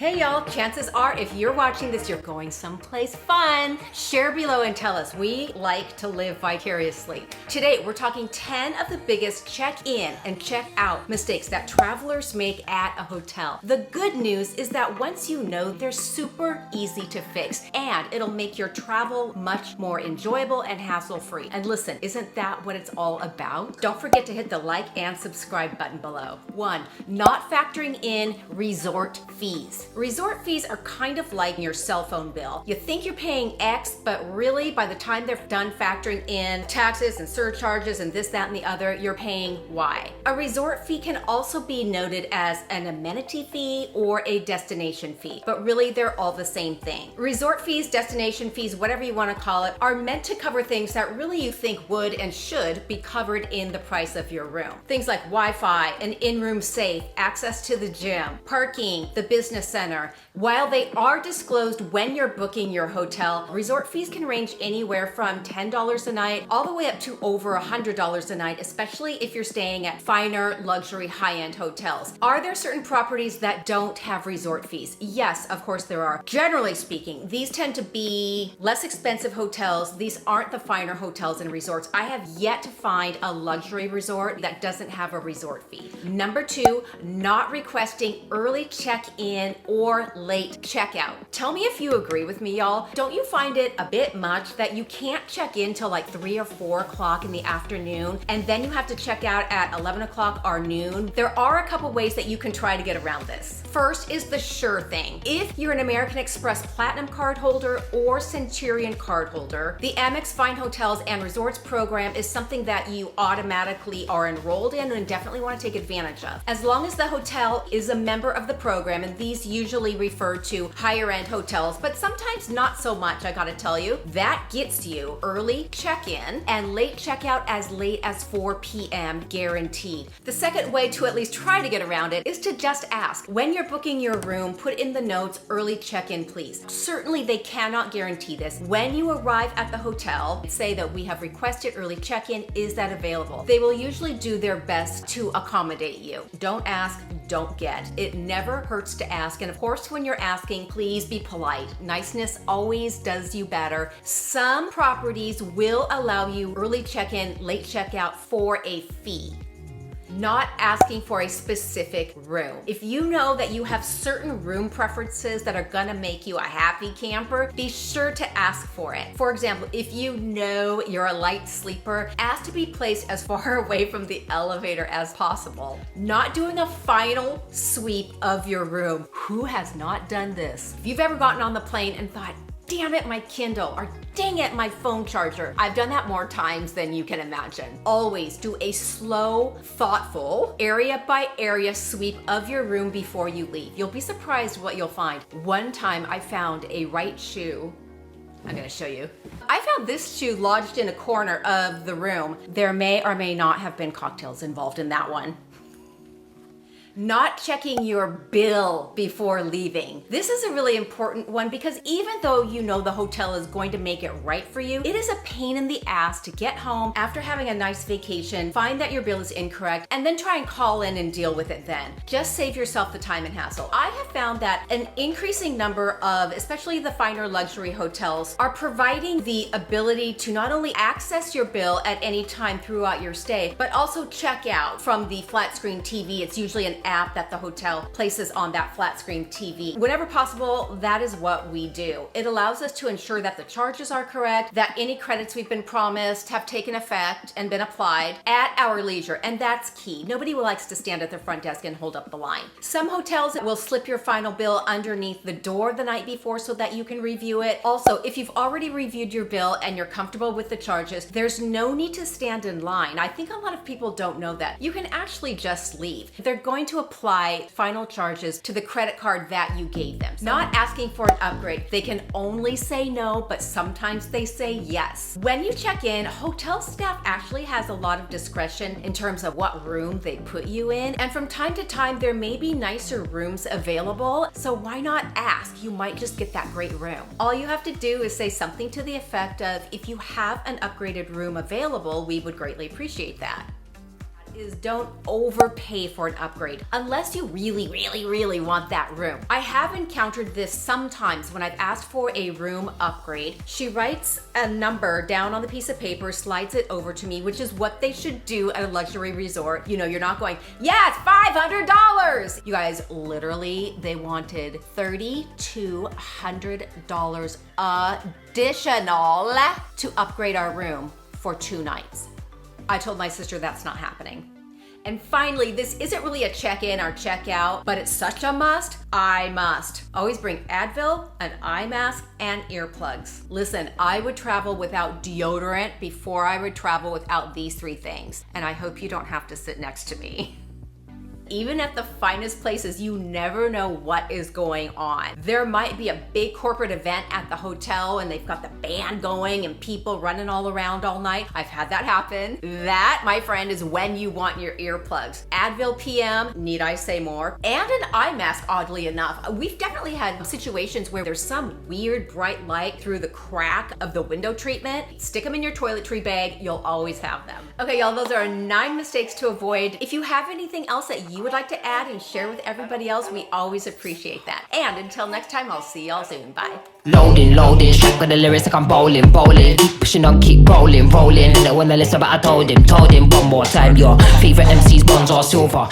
Hey y'all, chances are if you're watching this, you're going someplace fun. Share below and tell us. We like to live vicariously. Today, we're talking 10 of the biggest check-in and check-out mistakes that travelers make at a hotel. The good news is that once you know, they're super easy to fix and it'll make your travel much more enjoyable and hassle-free. And listen, isn't that what it's all about? Don't forget to hit the like and subscribe button below. 1, not factoring in resort fees. Resort fees are kind of like your cell phone bill. You think you're paying X, but really by the time they're done factoring in taxes and surcharges and this, that, and the other, you're paying Y. A resort fee can also be noted as an amenity fee or a destination fee, but really they're all the same thing. Resort fees, destination fees, whatever you want to call it, are meant to cover things that really you think would and should be covered in the price of your room. Things like Wi-Fi, an in-room safe, access to the gym, parking, the business center. While they are disclosed when you're booking your hotel, resort fees can range anywhere from $10 a night all the way up to over $100 a night, especially if you're staying at finer, luxury, high-end hotels. Are there certain properties that don't have resort fees? Yes, of course there are. Generally speaking, these tend to be less expensive hotels. These aren't the finer hotels and resorts. I have yet to find a luxury resort that doesn't have a resort fee. Number 2, not requesting early check-in or late checkout. Tell me if you agree with me, y'all. Don't you find it a bit much that you can't check in till like 3 or 4 o'clock in the afternoon and then you have to check out at 11 o'clock or noon? There are a couple ways that you can try to get around this. First is the sure thing. If you're an American Express Platinum card holder or Centurion card holder, the Amex Fine Hotels and Resorts program is something that you automatically are enrolled in and definitely want to take advantage of. As long as the hotel is a member of the program, and these usually refer to higher end hotels, but sometimes not so much, I gotta tell you, that gets you early check-in and late checkout as late as 4 p.m. guaranteed. The second way to at least try to get around it is to just ask. When you're booking your room, put in the notes, early check-in please. Certainly they cannot guarantee this. When you arrive at the hotel, say that we have requested early check-in, is that available? They will usually do their best to accommodate you. Don't ask, don't get. It never hurts to ask, and of course when you're asking, please be polite. Niceness always does you better. Some properties will allow you early check-in, late checkout for a fee. Not asking for a specific room. If you know that you have certain room preferences that are gonna make you a happy camper, be sure to ask for it. For example, if you know you're a light sleeper, ask to be placed as far away from the elevator as possible. Not doing a final sweep of your room. Who has not done this? If you've ever gotten on the plane and thought, damn it, my Kindle, or dang it, my phone charger. I've done that more times than you can imagine. Always do a slow, thoughtful, area by area sweep of your room before you leave. You'll be surprised what you'll find. One time I found a right shoe. I'm gonna show you. I found this shoe lodged in a corner of the room. There may or may not have been cocktails involved in that one. Not checking your bill before leaving. This is a really important one because even though you know the hotel is going to make it right for you, it is a pain in the ass to get home after having a nice vacation, find that your bill is incorrect, and then try and call in and deal with it then. Just save yourself the time and hassle. I have found that an increasing number of, especially the finer luxury hotels, are providing the ability to not only access your bill at any time throughout your stay, but also check out from the flat screen TV. It's usually an app that the hotel places on that flat screen TV. Whenever possible, that is what we do. It allows us to ensure that the charges are correct, that any credits we've been promised have taken effect and been applied at our leisure, and that's key. Nobody likes to stand at the front desk and hold up the line. Some hotels will slip your final bill underneath the door the night before so that you can review it. Also, if you've already reviewed your bill and you're comfortable with the charges, there's no need to stand in line. I think a lot of people don't know that. You can actually just leave. They're going to apply final charges to the credit card that you gave them. Not asking for an upgrade. They can only say no, but sometimes they say yes. When you check in, hotel staff actually has a lot of discretion in terms of what room they put you in. And from time to time, there may be nicer rooms available. So why not ask? You might just get that great room. All you have to do is say something to the effect of, if you have an upgraded room available, we would greatly appreciate that. is don't overpay for an upgrade unless you really want that room. I have encountered this sometimes when I've asked for a room upgrade. She writes a number down on the piece of paper, slides it over to me, which is what they should do at a luxury resort. You know, you're not going, yeah, it's $500. You guys, literally, they wanted $3,200 additional to upgrade our room for 2 nights. I told my sister that's not happening. And finally, this isn't really a check-in or check-out, but it's such a must. I must always bring Advil, an eye mask, and earplugs. Listen, I would travel without deodorant before I would travel without these 3 things. And I hope you don't have to sit next to me. Even at the finest places, you never know what is going on. There might be a big corporate event at the hotel and they've got the band going and people running all around all night. I've had that happen. That, my friend, is when you want your earplugs. Advil PM, need I say more? And an eye mask, oddly enough. We've definitely had situations where there's some weird bright light through the crack of the window treatment. Stick them in your toiletry bag, you'll always have them. Okay, y'all, those are 9 mistakes to avoid. If you have anything else that you would like to add and share with everybody else, we always appreciate that. And until next time, I'll see y'all soon. Bye. Loading, track with the lyrics like I'm bowling. Keep pushing on, keep rolling. And when I listen, but I told him one more time, your favorite MC's bronze or silver.